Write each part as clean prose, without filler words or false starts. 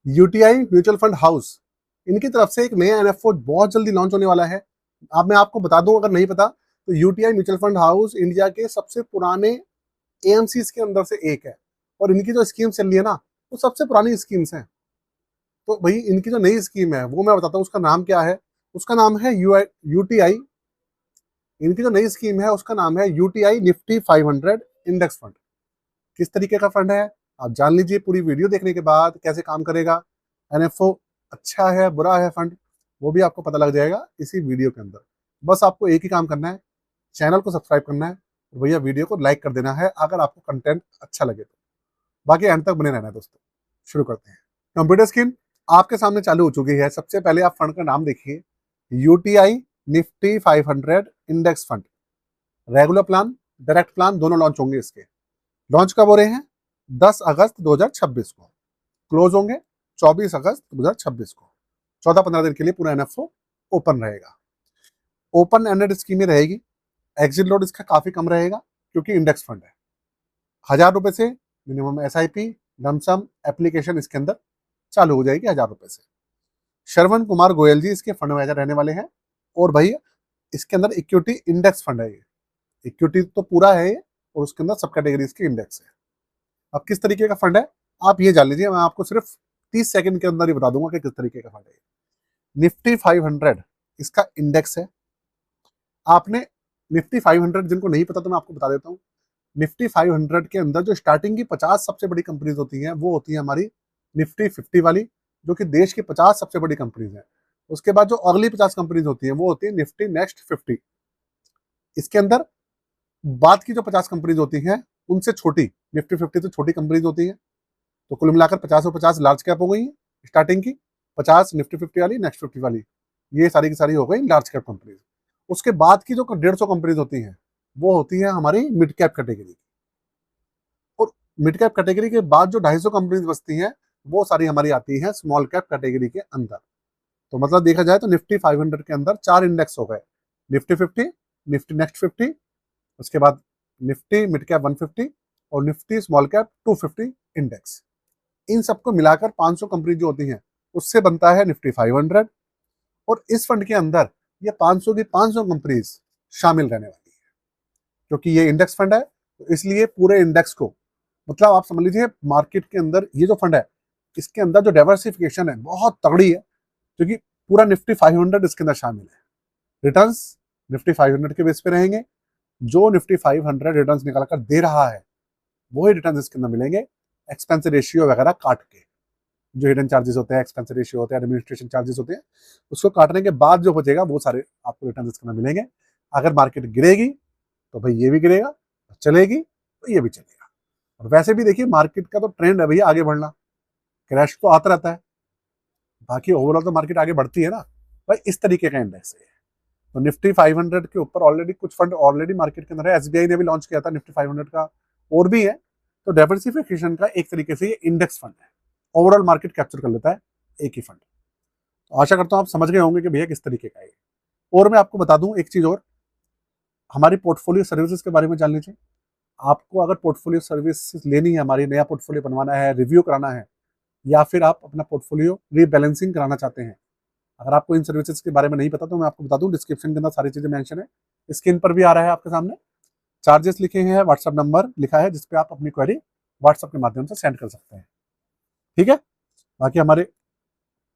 UTI mutual fund house, इनकी तरफ से एक नया एनएफओ बहुत जल्दी लॉन्च होने वाला है। अब मैं आपको बता दूं, अगर नहीं पता तो UTI mutual fund house India के सबसे पुराने एएमसीज के अंदर से एक है, और इनकी जो स्कीम चल रही है ना, वो सबसे पुरानी स्कीम्स हैं। तो भाई इनकी जो नई स्कीम है वो मैं बताता हूँ, उसका नाम क्या है। उसका नाम है यूटीआई, इनकी जो नई स्कीम है उसका नाम है यूटीआई निफ्टी 500 इंडेक्स फंड। किस तरीके का फंड है आप जान लीजिए पूरी वीडियो देखने के बाद, कैसे काम करेगा एनएफओ, अच्छा है बुरा है फंड, वो भी आपको पता लग जाएगा इसी वीडियो के अंदर। बस आपको एक ही काम करना है, चैनल को सब्सक्राइब करना है और भैया वीडियो को लाइक कर देना है अगर आपको कंटेंट अच्छा लगे तो। बाकी एंड तक बने रहना है दोस्तों। शुरू करते हैं। कंप्यूटर स्क्रीन आपके सामने चालू हो चुकी है। सबसे पहले आप फंड का नाम देखिए, UTI Nifty 500 index fund. Regular plan, direct plan दोनों लॉन्च होंगे इसके। लॉन्च कब हो रहे हैं? 10 अगस्त 2026 को। क्लोज होंगे 24 अगस्त 2026 को। 14-15 दिन के लिए पूरा एनएफओ ओपन रहेगा। ओपन एंडेड स्कीम रहेगी। एग्जिट लोड इसका काफी कम रहेगा क्योंकि इंडेक्स फंड है। 1000 रुपए से मिनिमम एसआईपी लमसम एप्लीकेशन इसके अंदर चालू हो जाएगी 1000 रुपए से। श्रवण कुमार गोयल जी इसके फंड मैनेजर रहने वाले हैं। और भाई इसके अंदर इक्विटी इंडेक्स फंड है। ये इक्विटी तो पूरा है ये, और उसके अंदर सब कैटेगरीज के इंडेक्स है। अब किस तरीके का फंड है आप ये जान लीजिए, मैं आपको सिर्फ 30 सेकंड के अंदर ही बता दूंगा कि किस तरीके का फंड है। निफ्टी 500 इसका इंडेक्स है। आपने निफ्टी 500, जिनको नहीं पता तो मैं आपको बता देता हूँ, निफ्टी 500 के अंदर जो स्टार्टिंग की 50 सबसे बड़ी कंपनीज होती हैं वो होती है हमारी निफ्टी 50 वाली, जो कि देश की 50 सबसे बड़ी कंपनीज हैं। उसके बाद जो अगली 50 कंपनीज होती हैं वो होती है निफ्टी नेक्स्ट 50। इसके अंदर बाद की जो 50 कंपनीज होती हैं उनसे छोटी, निफ्टी 50 से छोटी कंपनीज होती हैं। तो कुल मिलाकर 50 और 50 लार्ज कैप हो गई है स्टार्टिंग की। 50 निफ्टी 50 वाली, नेक्स्ट 50 वाली, ये सारी की सारी हो गई लार्ज कैप कंपनीज। उसके बाद की जो 150 कंपनीज होती हैं वो होती है हमारी मिड कैप कैटेगरी। और मिड कैप कैटेगरी के बाद जो 250 कंपनीज बचती हैं वो सारी हमारी आती हैं स्मॉल कैप कैटेगरी के अंदर। तो मतलब देखा जाए तो निफ्टी 500 के अंदर 4 इंडेक्स हो गए, निफ्टी 50, निफ्टी नेक्स्ट 50, उसके बाद निफ्टी मिड कैप 150 और निफ्टी स्मॉल कैप 250 इंडेक्स। इन सबको मिलाकर 500 कंपनी जो होती हैं उससे बनता है निफ्टी 500। और इस फंड के अंदर ये 500 की 500 कंपनीज शामिल रहने वाली है। क्योंकि ये इंडेक्स फंड है तो इसलिए पूरे इंडेक्स को, मतलब आप समझ लीजिए मार्केट के अंदर ये जो फंड है इसके अंदर जो डाइवर्सिफिकेशन है बहुत तगड़ी है, क्योंकि पूरा निफ्टी 500 इसके अंदर शामिल है। रिटर्न्स निफ्टी 500 के बेस पे रहेंगे। जो निफ्टी 500 रिटर्न्स निकाल कर दे रहा है वही रिटर्न्स इसके अंदर मिलेंगे, एक्सपेंस रेशियो वगैरह काट के। जो हिडन चार्जेस होते हैं, एक्सपेंस रेशियो होते हैं, एडमिनिस्ट्रेशन चार्जेस होते हैं, उसको काटने के बाद जो बचेगा वो सारे आपको रिटर्न इसके अंदर मिलेंगे। अगर मार्केट गिरेगी तो भाई ये भी गिरेगा, चलेगी तो ये भी चलेगा। और वैसे भी देखिए मार्केट का तो ट्रेंड है भैया आगे बढ़ना, क्रैश तो आता रहता है, बाकी ओवरऑल तो मार्केट आगे बढ़ती है ना भाई। इस तरीके का इंडेक्स है। तो निफ्टी 500 के ऊपर ऑलरेडी कुछ फंड ऑलरेडी मार्केट के अंदर है। एसबीआई ने भी लॉन्च किया था निफ्टी 500 का, और भी है। तो डाइवर्सिफिकेशन का एक तरीके से ये इंडेक्स फंड है, ओवरऑल मार्केट कैप्चर कर लेता है एक ही फंड। तो आशा करता हूं आप समझ गए होंगे कि भैया किस तरीके का है। और मैं आपको बता दूं एक चीज और, हमारी पोर्टफोलियो सर्विसेज के बारे में जान लीजिए। आपको अगर पोर्टफोलियो सर्विस लेनी है, हमारी नया पोर्टफोलियो बनवाना है, रिव्यू कराना है, या फिर आप अपना पोर्टफोलियो रीबैलेंसिंग कराना चाहते हैं, अगर आपको इन सर्विसेज के बारे में नहीं पता तो मैं आपको बता दूं, डिस्क्रिप्शन के अंदर सारी चीजें मेंशन है, स्क्रीन पर भी आ रहा है आपके सामने। चार्जेस लिखे हैं, व्हाट्सएप नंबर लिखा है जिसपे आप अपनी क्वेरी व्हाट्सएप के माध्यम से सेंड कर सकते हैं। ठीक है, बाकी हमारे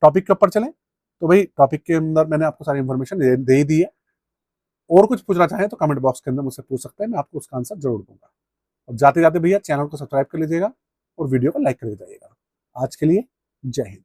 टॉपिक के ऊपर चलें तो भाई टॉपिक के अंदर मैंने आपको सारी इन्फॉर्मेशन दे ही दी है। और कुछ पूछना चाहें तो कमेंट बॉक्स के अंदर मुझसे पूछ सकते हैं, मैं आपको उसका आंसर जरूर दूंगा। और जाते जाते भैया चैनल को सब्सक्राइब कर लीजिएगा और वीडियो को लाइक कर लीजिएगा। आज के लिए जय हिंद।